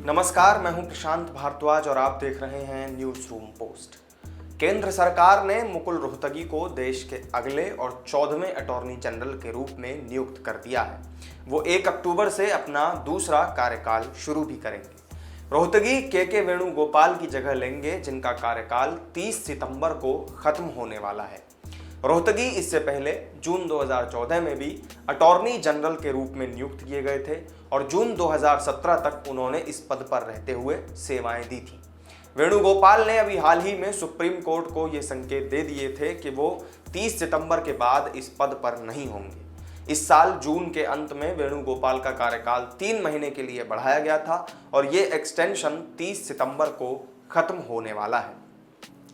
नमस्कार, मैं हूं प्रशांत भारद्वाज और आप देख रहे हैं न्यूज रूम पोस्ट। केंद्र सरकार ने मुकुल रोहतगी को देश के अगले और 14वें अटॉर्नी जनरल के रूप में नियुक्त कर दिया है। वो 1 अक्टूबर से अपना दूसरा कार्यकाल शुरू भी करेंगे। रोहतगी के वेणुगोपाल की जगह लेंगे, जिनका कार्यकाल 30 सितंबर को खत्म होने वाला है। रोहतगी इससे पहले जून 2014 में भी अटॉर्नी जनरल के रूप में नियुक्त किए गए थे और जून 2017 तक उन्होंने इस पद पर रहते हुए सेवाएं दी थी। वेणुगोपाल ने अभी हाल ही में सुप्रीम कोर्ट को ये संकेत दे दिए थे कि वो 30 सितंबर के बाद इस पद पर नहीं होंगे। इस साल जून के अंत में वेणुगोपाल का कार्यकाल 3 महीने के लिए बढ़ाया गया था और ये एक्सटेंशन 30 सितंबर को खत्म होने वाला है।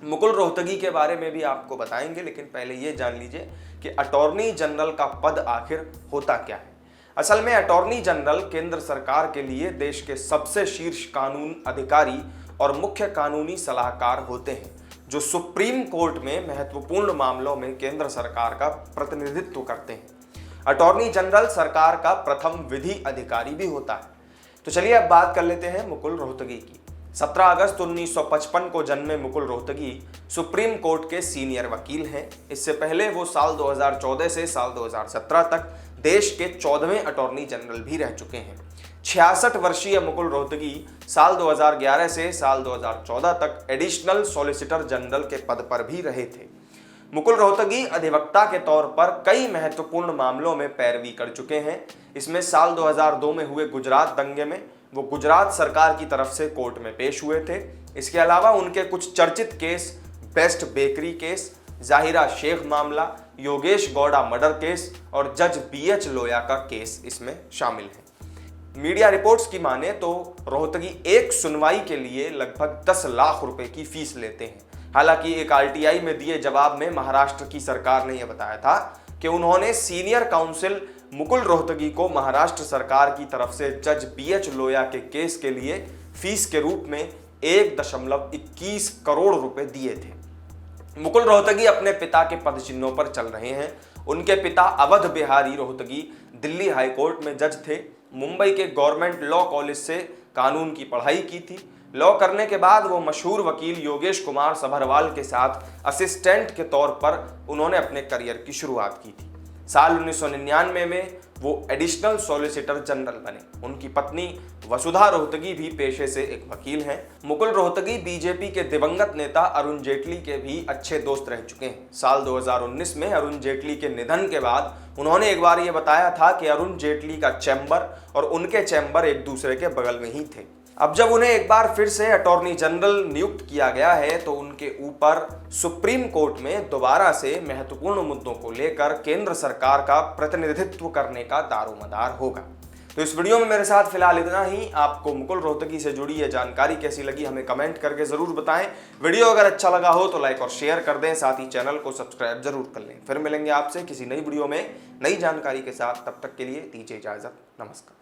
मुकुल रोहतगी के बारे में भी आपको बताएंगे, लेकिन पहले ये जान लीजिए कि अटॉर्नी जनरल का पद आखिर होता क्या है। असल में अटॉर्नी जनरल केंद्र सरकार के लिए देश के सबसे शीर्ष कानून अधिकारी और मुख्य कानूनी सलाहकार होते हैं, जो सुप्रीम कोर्ट में महत्वपूर्ण मामलों में केंद्र सरकार का प्रतिनिधित्व करते हैं। अटॉर्नी जनरल सरकार का प्रथम विधि अधिकारी भी होता है। तो चलिए अब बात कर लेते हैं मुकुल रोहतगी की। 17 अगस्त 1955 को जन्मे मुकुल रोहतगी सुप्रीम कोर्ट के सीनियर वकील हैं। इससे पहले वो साल 2014 से साल 2017 तक देश के 14वें अटॉर्नी जनरल भी रह चुके हैं। 66 वर्षीय मुकुल रोहतगी साल 2011 से साल 2014 तक एडिशनल सॉलिसिटर जनरल के पद पर भी रहे थे। मुकुल रोहतगी अधिवक्ता के तौर पर कई महत्वपूर्ण मामलों में पैरवी कर चुके हैं। इसमें साल 2002 में हुए गुजरात दंगे में वो गुजरात सरकार की तरफ से कोर्ट में पेश हुए थे। इसके अलावा उनके कुछ चर्चित case Best Bakery case, Zahira Sheikh मामला, योगेश गौड़ा मर्डर केस और जज BH लोया का केस इसमें शामिल है। मीडिया रिपोर्ट्स की माने तो रोहतगी एक सुनवाई के लिए लगभग 10 लाख रुपए की फीस लेते हैं। हालांकि एक RTI में दिए जवाब में महाराष्ट्र की सरकार ने यह बताया था कि उन्होंने सीनियर काउंसिल मुकुल रोहतगी को महाराष्ट्र सरकार की तरफ से जज BH लोया के केस के लिए फीस के रूप में 1.21 करोड़ रुपए दिए थे। मुकुल रोहतगी अपने पिता के पदचिन्हों पर चल रहे हैं। उनके पिता अवध बिहारी रोहतगी दिल्ली हाईकोर्ट में जज थे। मुंबई के गवर्नमेंट लॉ कॉलेज से कानून की पढ़ाई की थी। लॉ करने के बाद वो मशहूर वकील योगेश कुमार सभरवाल के साथ असिस्टेंट के तौर पर उन्होंने अपने करियर की शुरुआत की थी। साल 1999 में वो एडिशनल सॉलिसिटर जनरल बने। उनकी पत्नी वसुधा रोहतगी भी पेशे से एक वकील हैं। मुकुल रोहतगी बीजेपी के दिवंगत नेता अरुण जेटली के भी अच्छे दोस्त रह चुके हैं। साल 2019 में अरुण जेटली के निधन के बाद उन्होंने एक बार ये बताया था कि अरुण जेटली का चैम्बर और उनके चैम्बर एक दूसरे के बगल में ही थे। अब जब उन्हें एक बार फिर से अटॉर्नी जनरल नियुक्त किया गया है तो उनके ऊपर सुप्रीम कोर्ट में दोबारा से महत्वपूर्ण मुद्दों को लेकर केंद्र सरकार का प्रतिनिधित्व करने का दारोमदार होगा। तो इस वीडियो में मेरे साथ फिलहाल इतना ही। आपको मुकुल रोहतगी से जुड़ी यह जानकारी कैसी लगी हमें कमेंट करके जरूर बताएं। वीडियो अगर अच्छा लगा हो तो लाइक और शेयर कर दें, साथ ही चैनल को सब्सक्राइब जरूर कर लें। फिर मिलेंगे आपसे किसी नई वीडियो में नई जानकारी के साथ। तब तक के लिए दीजिए इजाजत। नमस्कार।